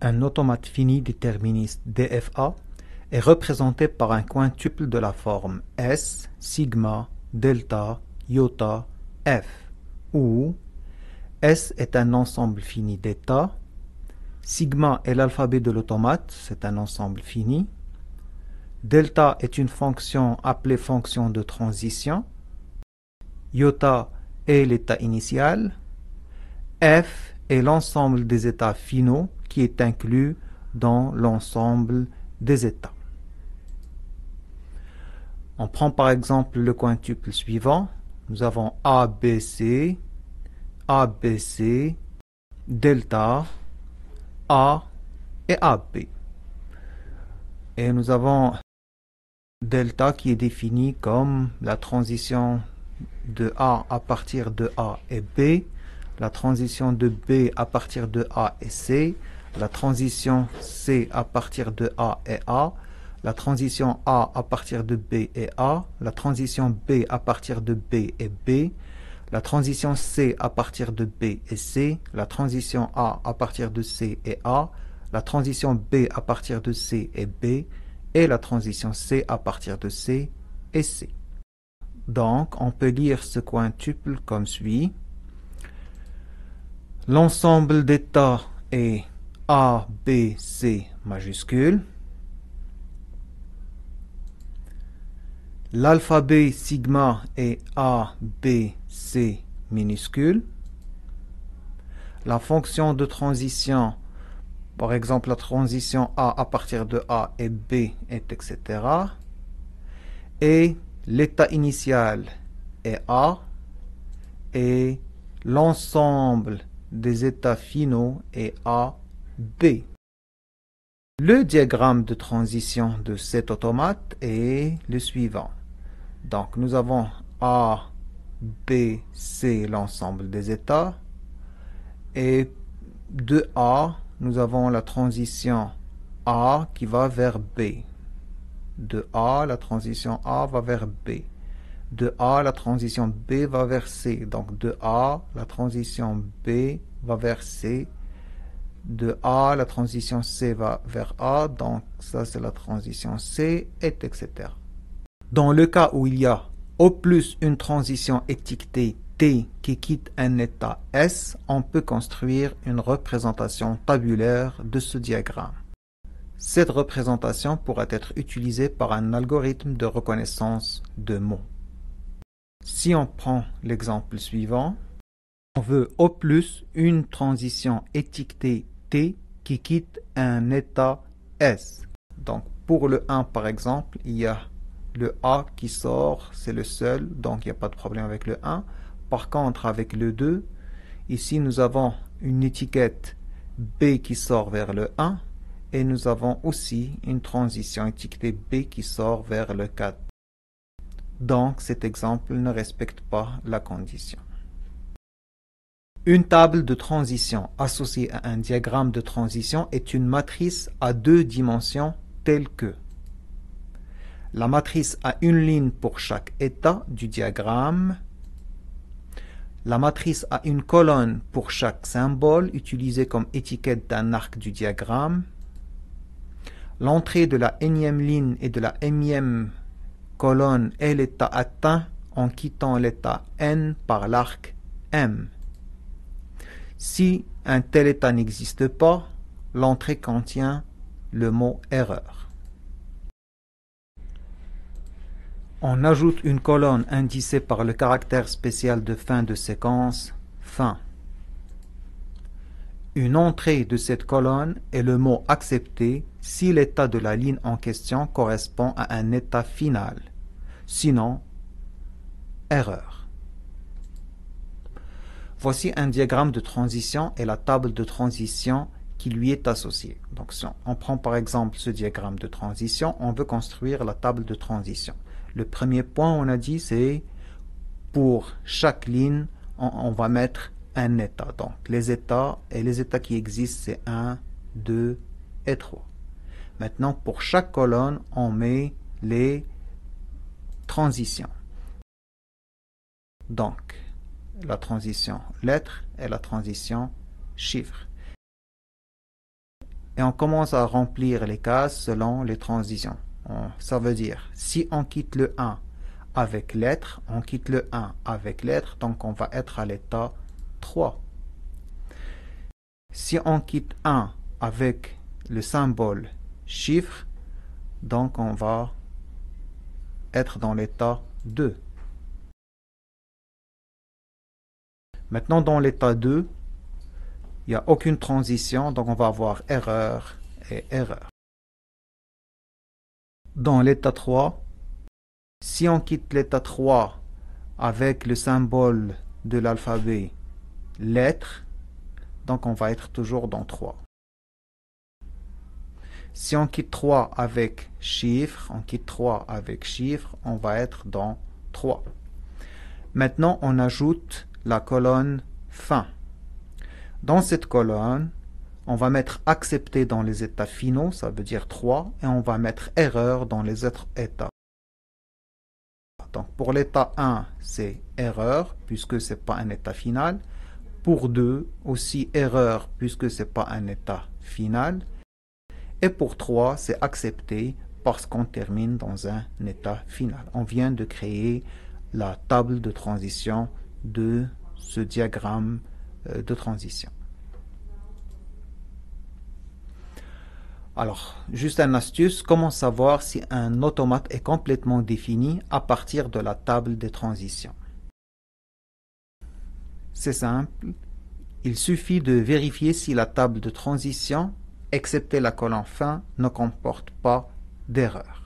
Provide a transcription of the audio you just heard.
Un automate fini déterministe DFA est représenté par un quintuple de la forme S, sigma, delta, iota, F, où S est un ensemble fini d'états, sigma est l'alphabet de l'automate, c'est un ensemble fini, delta est une fonction appelée fonction de transition, iota est l'état initial, F est l'ensemble des états finaux qui est inclus dans l'ensemble des états. On prend par exemple le quintuple suivant. Nous avons ABC, ABC, delta, A et AB. Et nous avons delta qui est défini comme la transition de A à partir de A et B, la transition de B à partir de A et C, la transition C à partir de A et A, la transition A à partir de B et A, la transition B à partir de B et B, la transition C à partir de B et C, la transition A à partir de C et A, la transition B à partir de C et B, et la transition C à partir de C et C. Donc, on peut lire ce quintuple comme suit. L'ensemble d'états est A, B, C majuscule. L'alphabet sigma est A, B, C minuscule. La fonction de transition, par exemple la transition A à partir de A et B, est etc. Et l'état initial est A et l'ensemble des états finaux est A, B. Le diagramme de transition de cet automate est le suivant. Donc nous avons A, B, C, l'ensemble des états. Et de A, nous avons la transition A qui va vers B. De A, la transition A va vers B. De A, la transition B va vers C. Donc de A, la transition B va vers C. De A, la transition C va vers A. Donc ça, c'est la transition C, et etc. Dans le cas où il y a au plus une transition étiquetée T qui quitte un état S, on peut construire une représentation tabulaire de ce diagramme. Cette représentation pourra être utilisée par un algorithme de reconnaissance de mots. Si on prend l'exemple suivant, on veut au plus une transition étiquetée T qui quitte un état S. Donc pour le 1 par exemple, il y a le A qui sort, c'est le seul, donc il n'y a pas de problème avec le 1. Par contre, avec le 2, ici nous avons une étiquette B qui sort vers le 1 et nous avons aussi une transition étiquetée B qui sort vers le 4. Donc cet exemple ne respecte pas la condition. Une table de transition associée à un diagramme de transition est une matrice à deux dimensions telle que la matrice a une ligne pour chaque état du diagramme. La matrice a une colonne pour chaque symbole utilisé comme étiquette d'un arc du diagramme. L'entrée de la nème ligne et de la mème colonne est l'état atteint en quittant l'état N par l'arc M. Si un tel état n'existe pas, l'entrée contient le mot erreur. On ajoute une colonne indicée par le caractère spécial de fin de séquence, fin. Une entrée de cette colonne est le mot accepté si l'état de la ligne en question correspond à un état final. Sinon, erreur. Voici un diagramme de transition et la table de transition qui lui est associée. Donc si on prend par exemple ce diagramme de transition, on veut construire la table de transition. Le premier point, on a dit, c'est pour chaque ligne, on va mettre un état. Donc les états qui existent, c'est 1, 2 et 3. Maintenant, pour chaque colonne, on met les transitions. Donc, la transition lettre et la transition chiffre. et on commence à remplir les cases selon les transitions. Ça veut dire, si on quitte le 1 avec lettre, on quitte le 1 avec lettre, donc on va être à l'état 3. Si on quitte 1 avec le symbole chiffre, donc on va être dans l'état 2. Maintenant, dans l'état 2, il n'y a aucune transition, donc on va avoir erreur et erreur. Dans l'état 3, si on quitte l'état 3 avec le symbole de l'alphabet lettre, donc on va être toujours dans 3. Si on quitte 3 avec chiffre, on va être dans 3. Maintenant, on ajoute la colonne fin. Dans cette colonne, on va mettre accepté dans les états finaux, ça veut dire 3, et on va mettre erreur dans les autres états. Donc pour l'état 1, c'est erreur, puisque ce n'est pas un état final. Pour 2, aussi erreur, puisque ce n'est pas un état final. Et pour 3, c'est accepté, parce qu'on termine dans un état final. On vient de créer la table de transition de ce diagramme de transition. Alors, juste une astuce, comment savoir si un automate est complètement défini à partir de la table des transitions? C'est simple, il suffit de vérifier si la table de transition, excepté la colonne fin, ne comporte pas d'erreur.